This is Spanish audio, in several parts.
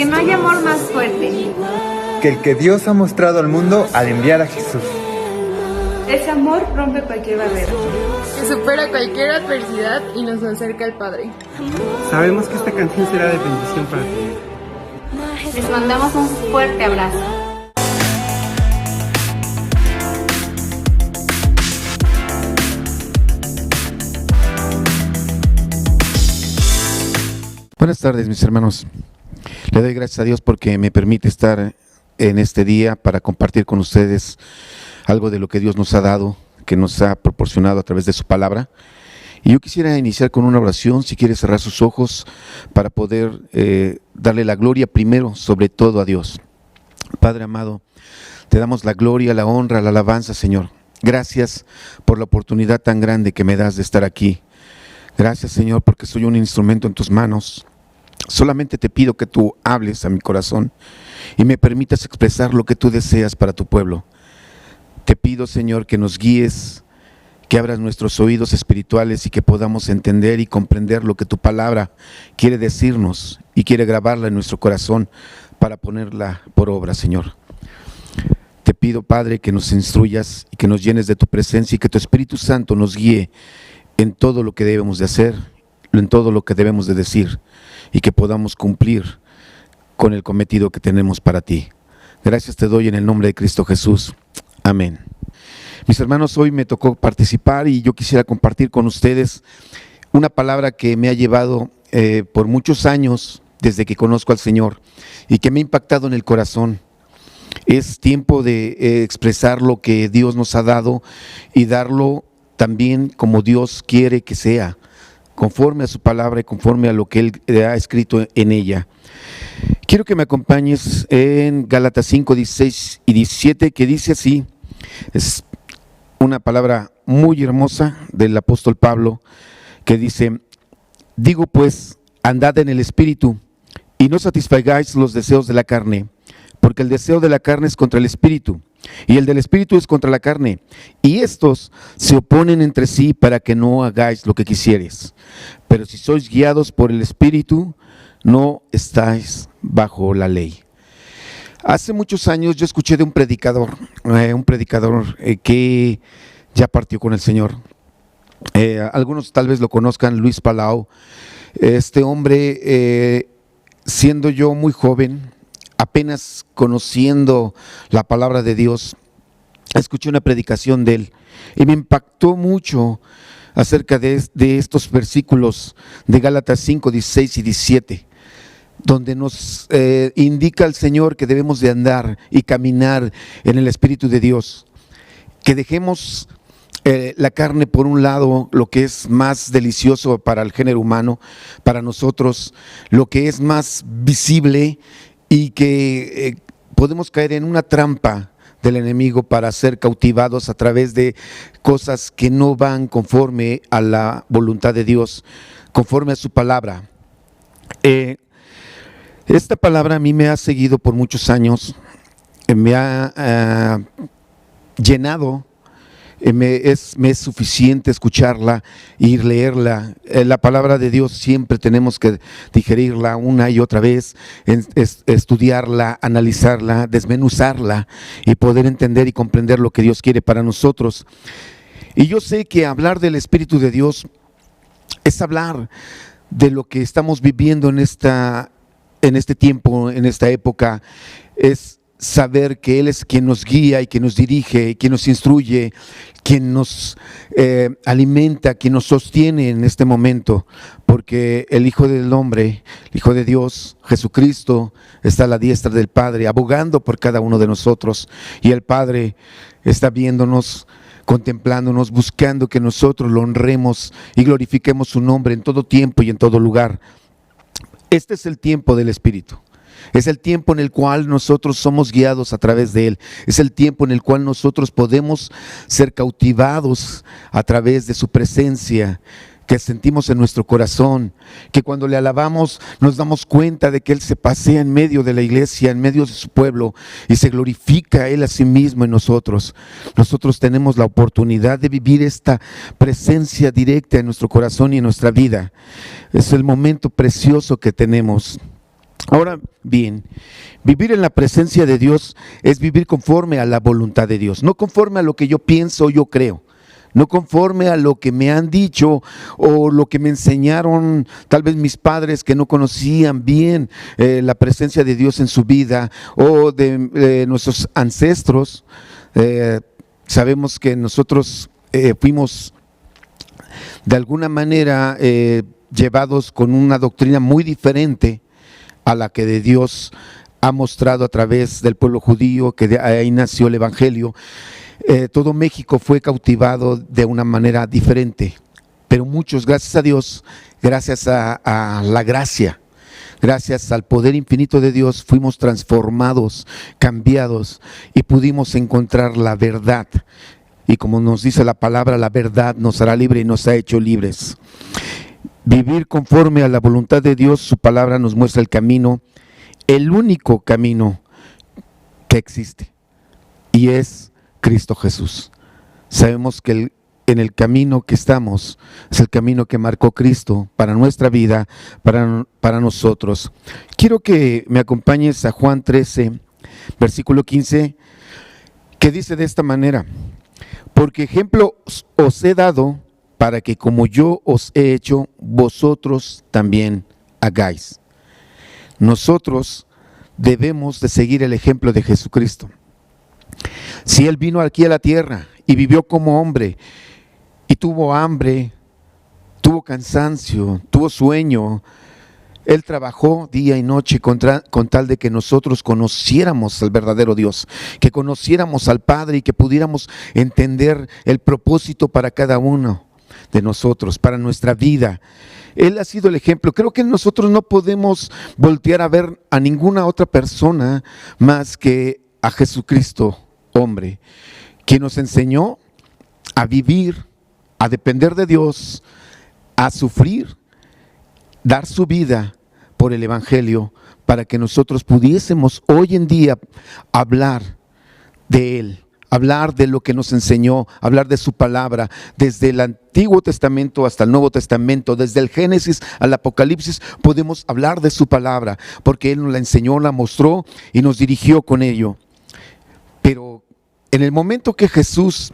porque no hay amor más fuerte que el que Dios ha mostrado al mundo al enviar a Jesús. Ese amor rompe cualquier barrera, que supera cualquier adversidad y nos acerca al Padre. Sabemos que esta canción será de bendición para ti. Les mandamos un fuerte abrazo. Buenas tardes, mis hermanos. Le doy gracias a Dios porque me permite estar en este día para compartir con ustedes algo de lo que Dios nos ha dado, que nos ha proporcionado a través de su palabra. Y yo quisiera iniciar con una oración, si quiere cerrar sus ojos, para poder darle la gloria primero, sobre todo a Dios. Padre amado, te damos la gloria, la honra, la alabanza, Señor. Gracias por la oportunidad tan grande que me das de estar aquí. Gracias, Señor, porque soy un instrumento en tus manos. Solamente te pido que tú hables a mi corazón y me permitas expresar lo que tú deseas para tu pueblo. Te pido, Señor, que nos guíes, que abras nuestros oídos espirituales y que podamos entender y comprender lo que tu palabra quiere decirnos y quiere grabarla en nuestro corazón para ponerla por obra, Señor. Te pido, Padre, que nos instruyas y que nos llenes de tu presencia y que tu Espíritu Santo nos guíe en todo lo que debemos de hacer, en todo lo que debemos de decir, y que podamos cumplir con el cometido que tenemos para ti. Gracias te doy en el nombre de Cristo Jesús. Amén. Mis hermanos, hoy me tocó participar y yo quisiera compartir con ustedes una palabra que me ha llevado por muchos años desde que conozco al Señor y que me ha impactado en el corazón. Es tiempo de expresar lo que Dios nos ha dado y darlo también como Dios quiere que sea, conforme a su palabra y conforme a lo que Él ha escrito en ella. Quiero que me acompañes en Gálatas 5, 16 y 17, que dice así, es una palabra muy hermosa del apóstol Pablo, que dice: digo pues, andad en el Espíritu, y no satisfagáis los deseos de la carne, porque el deseo de la carne es contra el Espíritu, y el del Espíritu es contra la carne, y estos se oponen entre sí para que no hagáis lo que quisieres. Pero si sois guiados por el Espíritu, no estáis bajo la ley. Hace muchos años yo escuché de un predicador que ya partió con el Señor. Algunos tal vez lo conozcan, Luis Palau. Este hombre, siendo yo muy joven, apenas conociendo la palabra de Dios, escuché una predicación de él y me impactó mucho acerca de estos versículos de Gálatas 5, 16 y 17, donde nos indica el Señor que debemos de andar y caminar en el Espíritu de Dios, que dejemos la carne por un lado, lo que es más delicioso para el género humano, para nosotros, lo que es más visible, y que podemos caer en una trampa del enemigo para ser cautivados a través de cosas que no van conforme a la voluntad de Dios, conforme a su palabra. Esta palabra a mí me ha seguido por muchos años, me ha llenado. Me es suficiente escucharla y leerla. La palabra de Dios siempre tenemos que digerirla una y otra vez, estudiarla, analizarla, desmenuzarla y poder entender y comprender lo que Dios quiere para nosotros. Y yo sé que hablar del Espíritu de Dios es hablar de lo que estamos viviendo en este tiempo, en esta época. Es saber que Él es quien nos guía y quien nos dirige, quien nos instruye, quien nos alimenta, quien nos sostiene en este momento, porque el Hijo del Hombre, el Hijo de Dios, Jesucristo, está a la diestra del Padre, abogando por cada uno de nosotros, y el Padre está viéndonos, contemplándonos, buscando que nosotros lo honremos y glorifiquemos su nombre en todo tiempo y en todo lugar. Este es el tiempo del Espíritu. Es el tiempo en el cual nosotros somos guiados a través de Él. Es el tiempo en el cual nosotros podemos ser cautivados a través de su presencia, que sentimos en nuestro corazón, que cuando le alabamos nos damos cuenta de que Él se pasea en medio de la iglesia, en medio de su pueblo, y se glorifica a Él a sí mismo en nosotros. Nosotros tenemos la oportunidad de vivir esta presencia directa en nuestro corazón y en nuestra vida. Es el momento precioso que tenemos. Ahora bien, vivir en la presencia de Dios es vivir conforme a la voluntad de Dios, no conforme a lo que yo pienso o yo creo, no conforme a lo que me han dicho o lo que me enseñaron tal vez mis padres que no conocían bien la presencia de Dios en su vida, o de nuestros ancestros. Sabemos que nosotros fuimos de alguna manera llevados con una doctrina muy diferente a la que de Dios ha mostrado a través del pueblo judío, que de ahí nació el Evangelio. Todo México fue cautivado de una manera diferente, pero muchos, gracias a Dios, gracias a la gracia, gracias al poder infinito de Dios, fuimos transformados, cambiados, y pudimos encontrar la verdad. Y como nos dice la palabra, la verdad nos hará libre y nos ha hecho libres. Vivir conforme a la voluntad de Dios, su palabra nos muestra el camino, el único camino que existe, y es Cristo Jesús. Sabemos que en el camino que estamos es el camino que marcó Cristo para nuestra vida, para nosotros. Quiero que me acompañes a Juan 13, versículo 15, que dice de esta manera: porque ejemplo os he dado para que como yo os he hecho, vosotros también hagáis. Nosotros debemos de seguir el ejemplo de Jesucristo. Si Él vino aquí a la tierra y vivió como hombre, y tuvo hambre, tuvo cansancio, tuvo sueño, Él trabajó día y noche con tal de que nosotros conociéramos al verdadero Dios, que conociéramos al Padre y que pudiéramos entender el propósito para cada uno de nosotros, para nuestra vida. Él ha sido el ejemplo. Creo que nosotros no podemos voltear a ver a ninguna otra persona más que a Jesucristo, hombre, quien nos enseñó a vivir, a depender de Dios, a sufrir, dar su vida por el Evangelio, para que nosotros pudiésemos hoy en día hablar de Él, hablar de lo que nos enseñó, hablar de su palabra, desde el Antiguo Testamento hasta el Nuevo Testamento, desde el Génesis al Apocalipsis, podemos hablar de su palabra, porque Él nos la enseñó, la mostró y nos dirigió con ello. Pero en el momento que Jesús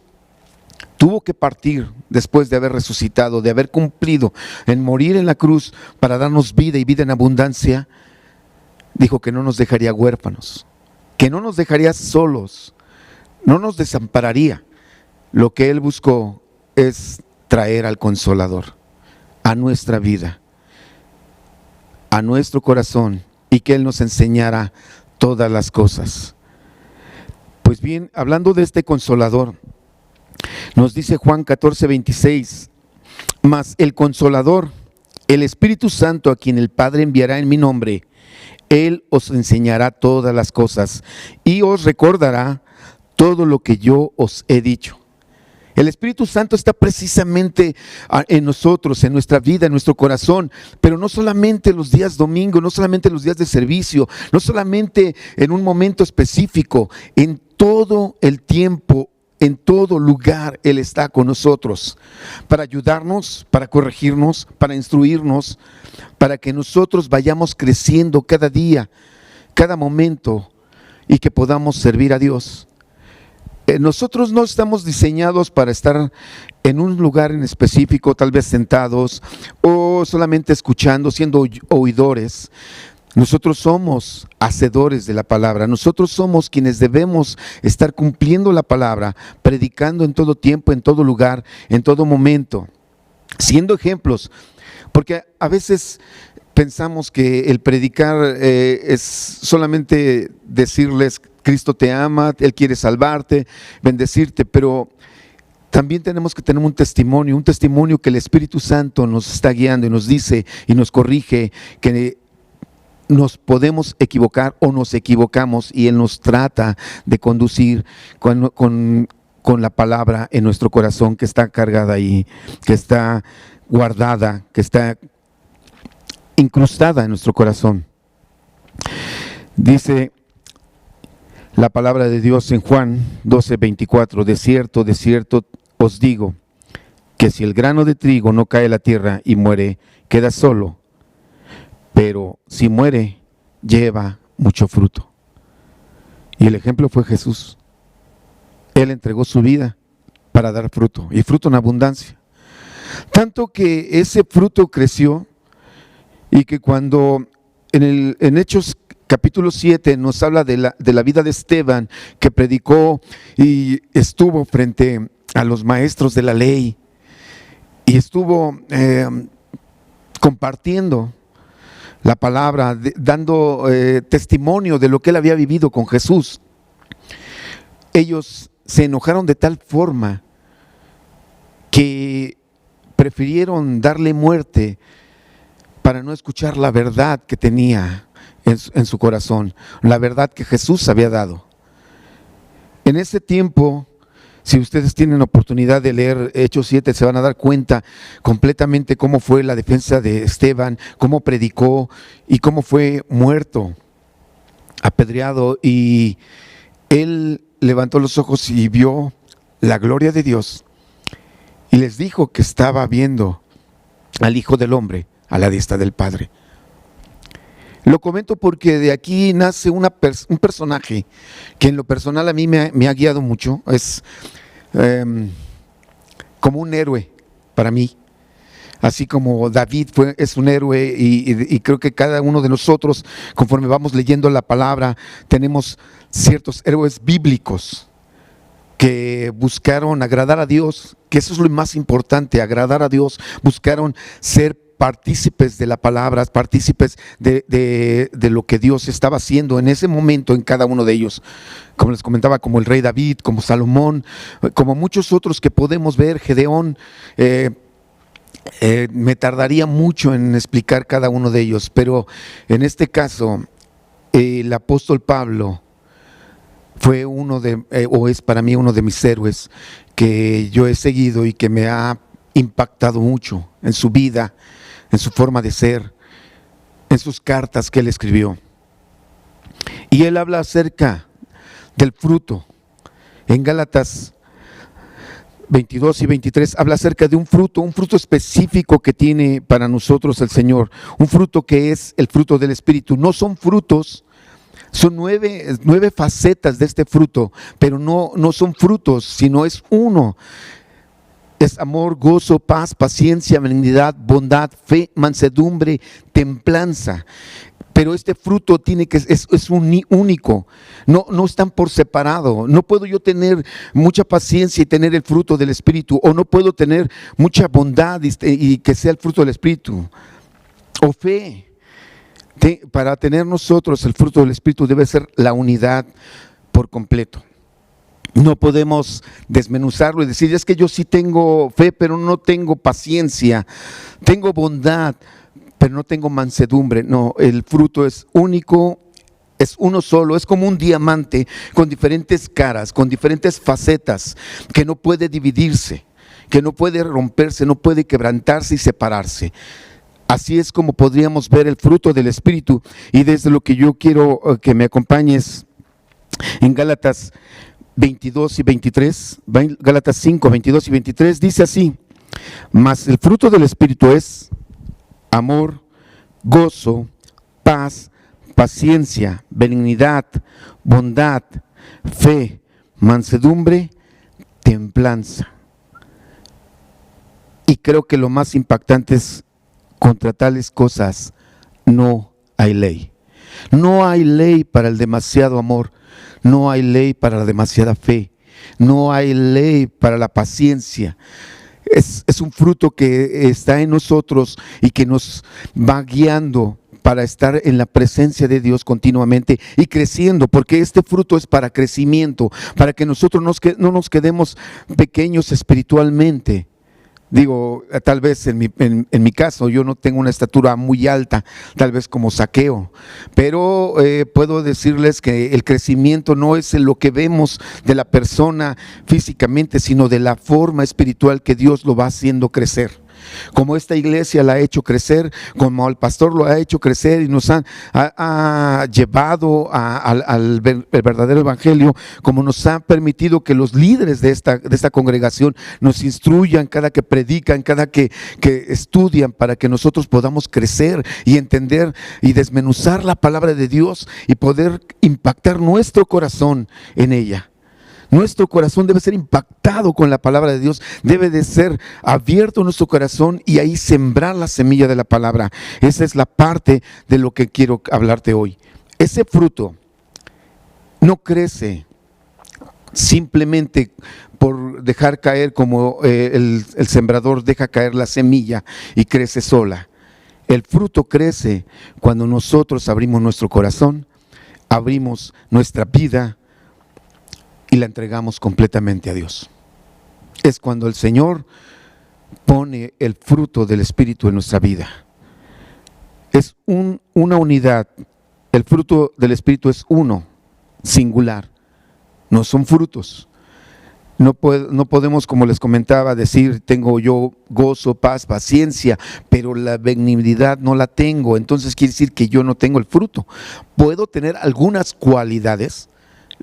tuvo que partir después de haber resucitado, de haber cumplido en morir en la cruz para darnos vida y vida en abundancia, dijo que no nos dejaría huérfanos, que no nos dejaría solos, no nos desampararía. Lo que Él buscó es traer al Consolador a nuestra vida, a nuestro corazón, y que Él nos enseñara todas las cosas. Pues bien, hablando de este Consolador, nos dice Juan 14, 26, mas el Consolador, el Espíritu Santo, a quien el Padre enviará en mi nombre, Él os enseñará todas las cosas y os recordará todo lo que yo os he dicho. El Espíritu Santo está precisamente en nosotros, en nuestra vida, en nuestro corazón, pero no solamente los días domingo, no solamente los días de servicio, no solamente en un momento específico, en todo el tiempo, en todo lugar Él está con nosotros, para ayudarnos, para corregirnos, para instruirnos, para que nosotros vayamos creciendo cada día, cada momento, y que podamos servir a Dios. Nosotros no estamos diseñados para estar en un lugar en específico, tal vez sentados o solamente escuchando, siendo oidores. Nosotros somos hacedores de la palabra. Nosotros somos quienes debemos estar cumpliendo la palabra, predicando en todo tiempo, en todo lugar, en todo momento, siendo ejemplos. Porque a veces pensamos que el predicar es solamente decirles: Cristo te ama, Él quiere salvarte, bendecirte, pero también tenemos que tener un testimonio que el Espíritu Santo nos está guiando y nos dice y nos corrige que nos podemos equivocar o nos equivocamos, y Él nos trata de conducir con la palabra en nuestro corazón, que está cargada ahí, que está guardada, que está incrustada en nuestro corazón. Dice la palabra de Dios en Juan 12, 24, de cierto os digo, que si el grano de trigo no cae a la tierra y muere, queda solo, pero si muere, lleva mucho fruto. Y el ejemplo fue Jesús. Él entregó su vida para dar fruto, y fruto en abundancia. Tanto que ese fruto creció, y que cuando en Hechos capítulo 7 nos habla de la vida de Esteban, que predicó y estuvo frente a los maestros de la ley, y estuvo compartiendo la palabra, dando testimonio de lo que él había vivido con Jesús. Ellos se enojaron de tal forma que prefirieron darle muerte para no escuchar la verdad que tenía en su corazón, la verdad que Jesús había dado. En ese tiempo, si ustedes tienen oportunidad de leer Hechos 7, se van a dar cuenta completamente cómo fue la defensa de Esteban, cómo predicó y cómo fue muerto, apedreado, y él levantó los ojos y vio la gloria de Dios, y les dijo que estaba viendo al Hijo del Hombre a la diestra del Padre. Lo comento porque de aquí nace un personaje que en lo personal a mí me ha guiado mucho. Es como un héroe para mí. Así como David es un héroe, y creo que cada uno de nosotros, conforme vamos leyendo la palabra, tenemos ciertos héroes bíblicos que buscaron agradar a Dios, que eso es lo más importante, agradar a Dios. Buscaron ser partícipes de la palabra, partícipes de lo que Dios estaba haciendo en ese momento en cada uno de ellos. Como les comentaba, como el rey David, como Salomón, como muchos otros que podemos ver, Gedeón. Me tardaría mucho en explicar cada uno de ellos, pero en este caso el apóstol Pablo fue o es para mí uno de mis héroes que yo he seguido y que me ha impactado mucho en su vida, en su forma de ser, en sus cartas que él escribió. Y él habla acerca del fruto. En Gálatas 22 y 23 habla acerca de un fruto específico que tiene para nosotros el Señor, un fruto que es el fruto del Espíritu. No son frutos, son nueve facetas de este fruto, pero no son frutos, sino es uno. Es amor, gozo, paz, paciencia, benignidad, bondad, fe, mansedumbre, templanza. Pero este fruto es único, no están por separado. No puedo yo tener mucha paciencia y tener el fruto del Espíritu, o no puedo tener mucha bondad y que sea el fruto del Espíritu, o fe. Para tener nosotros el fruto del Espíritu debe ser la unidad por completo. No podemos desmenuzarlo y decir, es que yo sí tengo fe, pero no tengo paciencia, tengo bondad, pero no tengo mansedumbre. No, el fruto es único, es uno solo, es como un diamante con diferentes caras, con diferentes facetas, que no puede dividirse, que no puede romperse, no puede quebrantarse y separarse. Así es como podríamos ver el fruto del Espíritu, y desde lo que yo quiero que me acompañes en Gálatas 22 y 23, Gálatas 5, 22 y 23, dice así: mas el fruto del Espíritu es amor, gozo, paz, paciencia, benignidad, bondad, fe, mansedumbre, templanza. Y creo que lo más impactante es: contra tales cosas no hay ley. No hay ley para el demasiado amor, no hay ley para la demasiada fe, no hay ley para la paciencia. Es un fruto que está en nosotros y que nos va guiando para estar en la presencia de Dios continuamente y creciendo, porque este fruto es para crecimiento, para que nosotros no nos quedemos pequeños espiritualmente. Digo, tal vez en mi caso yo no tengo una estatura muy alta, tal vez como Zaqueo, pero puedo decirles que el crecimiento no es en lo que vemos de la persona físicamente, sino de la forma espiritual que Dios lo va haciendo crecer. Como esta iglesia la ha hecho crecer, como el pastor lo ha hecho crecer y nos ha llevado al verdadero evangelio, como nos ha permitido que los líderes de esta congregación nos instruyan cada que predican, cada que estudian, para que nosotros podamos crecer y entender y desmenuzar la palabra de Dios y poder impactar nuestro corazón en ella. Nuestro corazón debe ser impactado con la palabra de Dios, debe de ser abierto nuestro corazón y ahí sembrar la semilla de la palabra. Esa es la parte de lo que quiero hablarte hoy. Ese fruto no crece simplemente por dejar caer como el sembrador deja caer la semilla y crece sola. El fruto crece cuando nosotros abrimos nuestro corazón, abrimos nuestra vida y la entregamos completamente a Dios. Es cuando el Señor pone el fruto del Espíritu en nuestra vida. Es una unidad. El fruto del Espíritu es uno, singular. No son frutos. No podemos, como les comentaba, decir tengo yo gozo, paz, paciencia, pero la benignidad no la tengo. Entonces quiere decir que yo no tengo el fruto. Puedo tener algunas cualidades,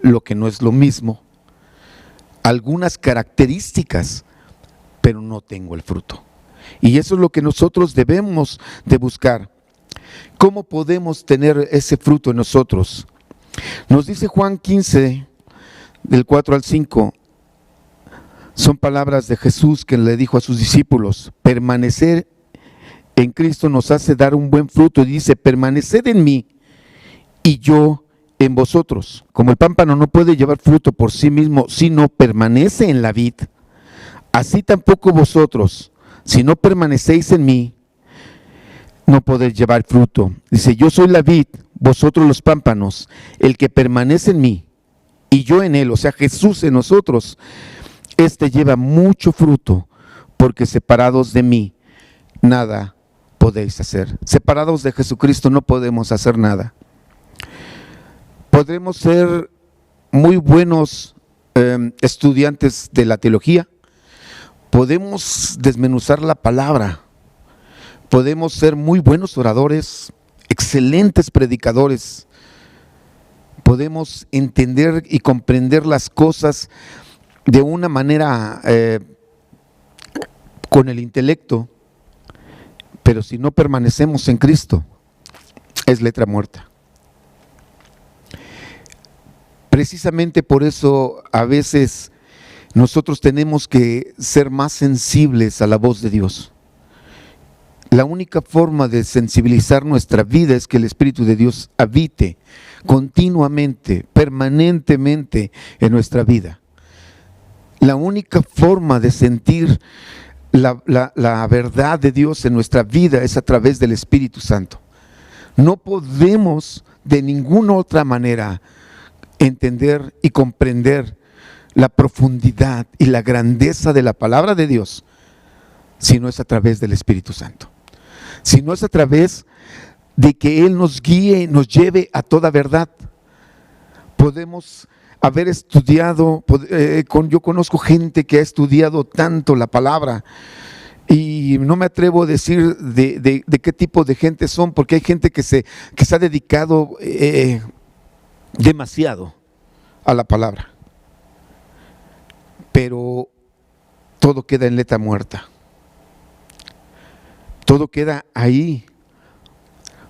lo que no es lo mismo, algunas características, pero no tengo el fruto. Y eso es lo que nosotros debemos de buscar. ¿Cómo podemos tener ese fruto en nosotros? Nos dice Juan 15, del 4 al 5, son palabras de Jesús que le dijo a sus discípulos: permanecer en Cristo nos hace dar un buen fruto. Y dice: permaneced en mí y yo en vosotros. Como el pámpano no puede llevar fruto por sí mismo si no permanece en la vid, así tampoco vosotros, si no permanecéis en mí, no podéis llevar fruto. Dice: yo soy la vid, vosotros los pámpanos. El que permanece en mí y yo en él, o sea, Jesús en nosotros, este lleva mucho fruto, porque separados de mí nada podéis hacer. Separados de Jesucristo no podemos hacer nada. Podremos ser muy buenos estudiantes de la teología, podemos desmenuzar la palabra, podemos ser muy buenos oradores, excelentes predicadores, podemos entender y comprender las cosas de una manera con el intelecto, pero si no permanecemos en Cristo, es letra muerta. Precisamente por eso a veces nosotros tenemos que ser más sensibles a la voz de Dios. La única forma de sensibilizar nuestra vida es que el Espíritu de Dios habite continuamente, permanentemente en nuestra vida. La única forma de sentir la verdad de Dios en nuestra vida es a través del Espíritu Santo. No podemos de ninguna otra manera entender y comprender la profundidad y la grandeza de la palabra de Dios si no es a través del Espíritu Santo, si no es a través de que Él nos guíe, nos lleve a toda verdad. Podemos haber estudiado, yo conozco gente que ha estudiado tanto la palabra y no me atrevo a decir de qué tipo de gente son, porque hay gente que se ha dedicado demasiado a la palabra, pero todo queda en letra muerta, todo queda ahí.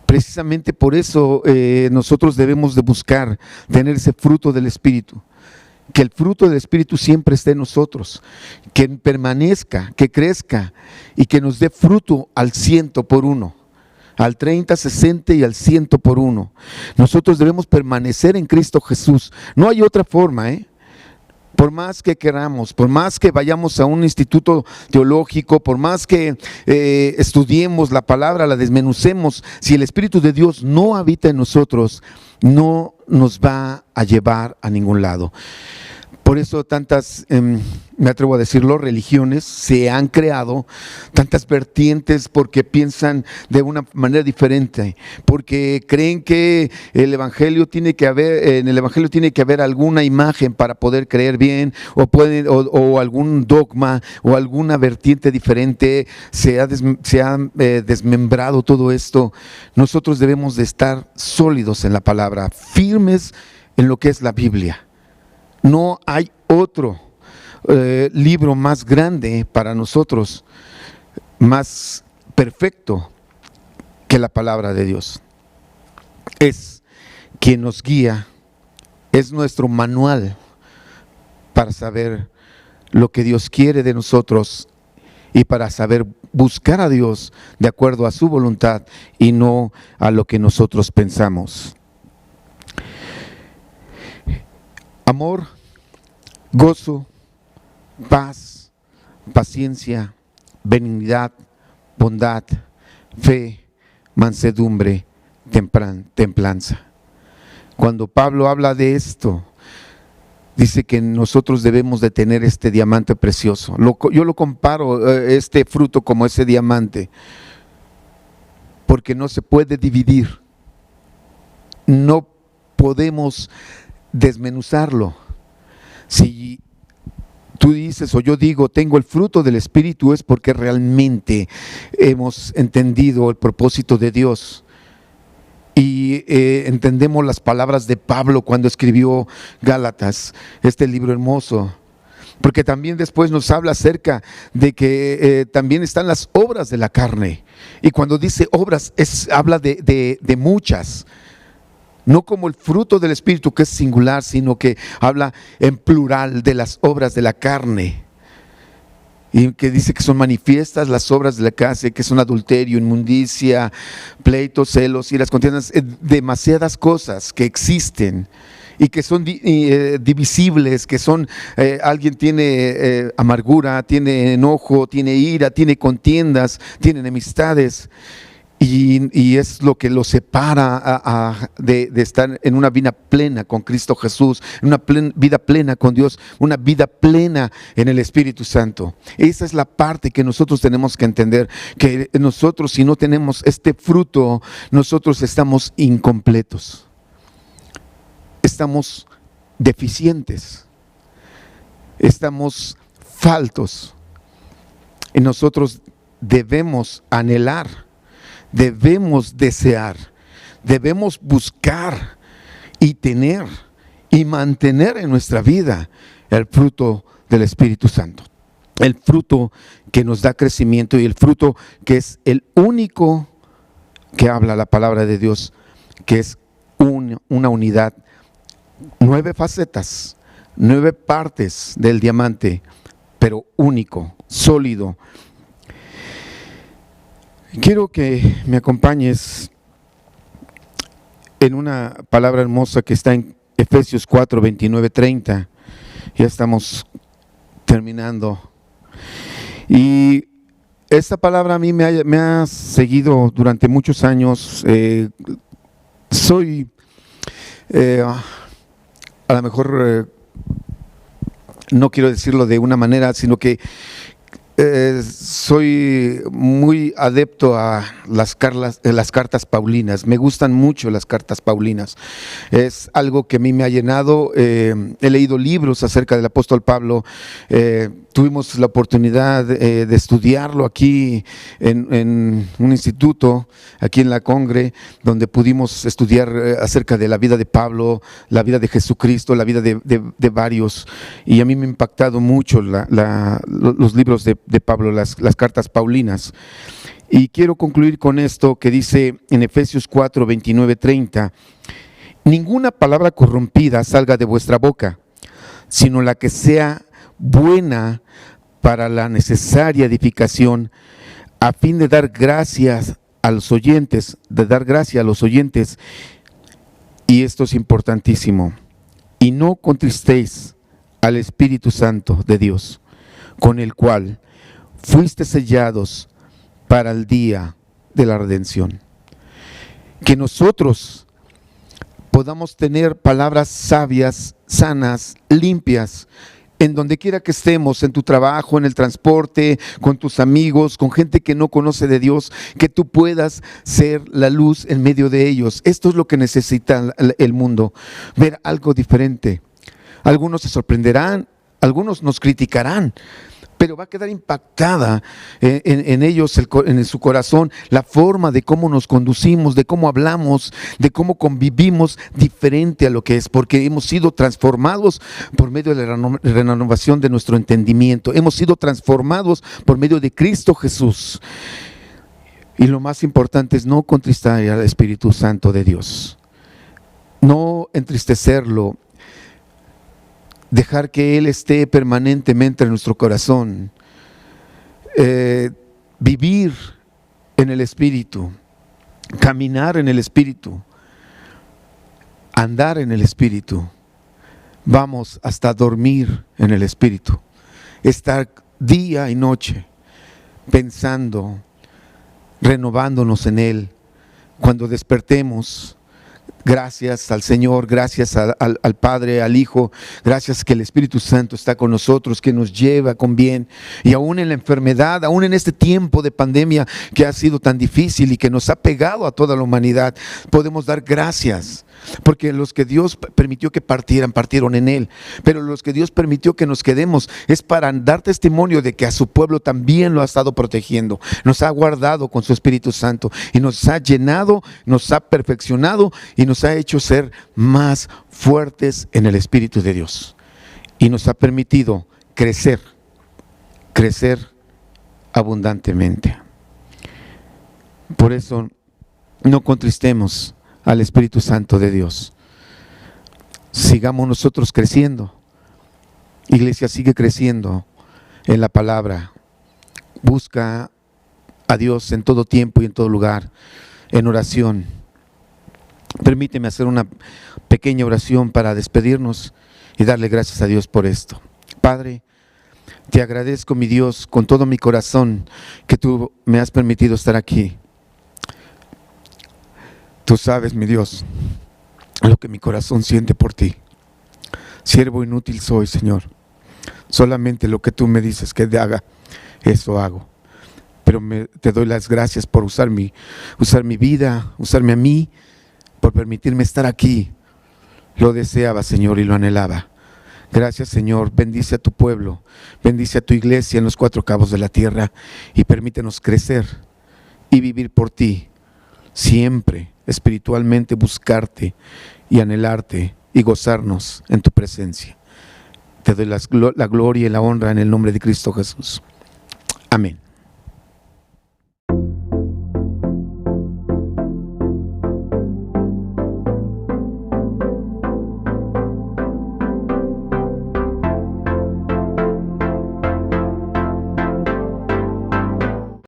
Precisamente por eso nosotros debemos de buscar tener ese fruto del Espíritu, que el fruto del Espíritu siempre esté en nosotros, que permanezca, que crezca y que nos dé fruto al 100%. Al 30, 60 y al 100%. Nosotros debemos permanecer en Cristo Jesús. No hay otra forma, Por más que queramos, por más que vayamos a un instituto teológico, por más que estudiemos la palabra, la desmenucemos, si el Espíritu de Dios no habita en nosotros, no nos va a llevar a ningún lado. Por eso tantas, me atrevo a decirlo, religiones se han creado, tantas vertientes, porque piensan de una manera diferente, porque creen que en el evangelio tiene que haber alguna imagen para poder creer bien, o algún dogma o alguna vertiente diferente. Se ha desmembrado todo esto. Nosotros debemos de estar sólidos en la palabra, firmes en lo que es la Biblia. No hay otro libro más grande para nosotros, más perfecto que la palabra de Dios. Es quien nos guía, es nuestro manual para saber lo que Dios quiere de nosotros y para saber buscar a Dios de acuerdo a su voluntad y no a lo que nosotros pensamos. Amor, gozo, paz, paciencia, benignidad, bondad, fe, mansedumbre, templanza. Cuando Pablo habla de esto, dice que nosotros debemos de tener este diamante precioso. Yo lo comparo, este fruto, como ese diamante, porque no se puede dividir. No podemos desmenuzarlo. Si tú dices o yo digo tengo el fruto del Espíritu, es porque realmente hemos entendido el propósito de Dios y entendemos las palabras de Pablo cuando escribió Gálatas, este libro hermoso, porque también después nos habla acerca de que también están las obras de la carne, y cuando dice obras habla de muchas. No como el fruto del Espíritu, que es singular, sino que habla en plural de las obras de la carne. Y que dice que son manifiestas las obras de la carne, que son adulterio, inmundicia, pleitos, celos, iras, contiendas, demasiadas cosas que existen y que son divisibles, que son, alguien tiene amargura, tiene enojo, tiene ira, tiene contiendas, tiene enemistades. Y es lo que lo separa de estar en una vida plena con Cristo Jesús, en una vida plena con Dios, una vida plena en el Espíritu Santo. Esa es la parte que nosotros tenemos que entender, que nosotros, si no tenemos este fruto, nosotros estamos incompletos, estamos deficientes, estamos faltos, y nosotros debemos anhelar, debemos desear, debemos buscar y tener y mantener en nuestra vida el fruto del Espíritu Santo, el fruto que nos da crecimiento y el fruto que es el único que habla la palabra de Dios, que es una unidad, 9 facetas, 9 partes del diamante, pero único, sólido. Quiero que me acompañes en una palabra hermosa que está en Efesios 4, 29, 30. Ya estamos terminando. Y esta palabra a mí me ha seguido durante muchos años. Soy, a lo mejor, no quiero decirlo de una manera, sino que soy muy adepto a las cartas paulinas. Me gustan mucho las cartas paulinas. Es algo que a mí me ha llenado. He leído libros acerca del apóstol Pablo. Tuvimos la oportunidad de estudiarlo aquí en un instituto, aquí en la Congre, donde pudimos estudiar acerca de la vida de Pablo, la vida de Jesucristo, la vida de varios. Y a mí me ha impactado mucho los libros de Pablo, las cartas paulinas. Y quiero concluir con esto que dice en Efesios 4, 29, 30: ninguna palabra corrompida salga de vuestra boca, sino la que sea buena para la necesaria edificación, a fin de dar gracias a los oyentes, y esto es importantísimo: y no contristéis al Espíritu Santo de Dios, con el cual fuiste sellados para el día de la redención. Que nosotros podamos tener palabras sabias, sanas, limpias, en donde quiera que estemos, en tu trabajo, en el transporte, con tus amigos, con gente que no conoce de Dios, que tú puedas ser la luz en medio de ellos. Esto es lo que necesita el mundo, ver algo diferente. Algunos se sorprenderán, algunos nos criticarán, pero va a quedar impactada en ellos, en su corazón, la forma de cómo nos conducimos, de cómo hablamos, de cómo convivimos diferente a lo que es, porque hemos sido transformados por medio de la renovación de nuestro entendimiento, hemos sido transformados por medio de Cristo Jesús. Y lo más importante es no contristar al Espíritu Santo de Dios, no entristecerlo, dejar que Él esté permanentemente en nuestro corazón, vivir en el Espíritu, caminar en el Espíritu, andar en el Espíritu, vamos hasta dormir en el Espíritu, estar día y noche pensando, renovándonos en Él. Cuando despertemos, gracias al Señor, gracias al Padre, al Hijo, gracias que el Espíritu Santo está con nosotros, que nos lleva con bien. Y aún en la enfermedad, aún en este tiempo de pandemia que ha sido tan difícil y que nos ha pegado a toda la humanidad, podemos dar gracias. Porque los que Dios permitió que partieron en Él. Pero los que Dios permitió que nos quedemos es para dar testimonio de que a su pueblo también lo ha estado protegiendo. Nos ha guardado con su Espíritu Santo y nos ha llenado, nos ha perfeccionado y nos ha hecho ser más fuertes en el Espíritu de Dios. Y nos ha permitido crecer abundantemente. Por eso no contristemos al Espíritu Santo de Dios. Sigamos nosotros creciendo. Iglesia, sigue creciendo en la palabra. Busca a Dios en todo tiempo y en todo lugar, en oración. Permíteme hacer una pequeña oración para despedirnos y darle gracias a Dios por esto. Padre, te agradezco, mi Dios, con todo mi corazón, que tú me has permitido estar aquí. Tú sabes, mi Dios, lo que mi corazón siente por ti. Siervo inútil soy, Señor. Solamente lo que tú me dices que haga, eso hago. Pero te doy las gracias por usar mi vida, usarme a mí, por permitirme estar aquí. Lo deseaba, Señor, y lo anhelaba. Gracias, Señor. Bendice a tu pueblo, bendice a tu iglesia en los 4 cabos de la tierra y permítenos crecer y vivir por ti. Siempre espiritualmente buscarte y anhelarte y gozarnos en tu presencia. Te doy la gloria y la honra en el nombre de Cristo Jesús. Amén.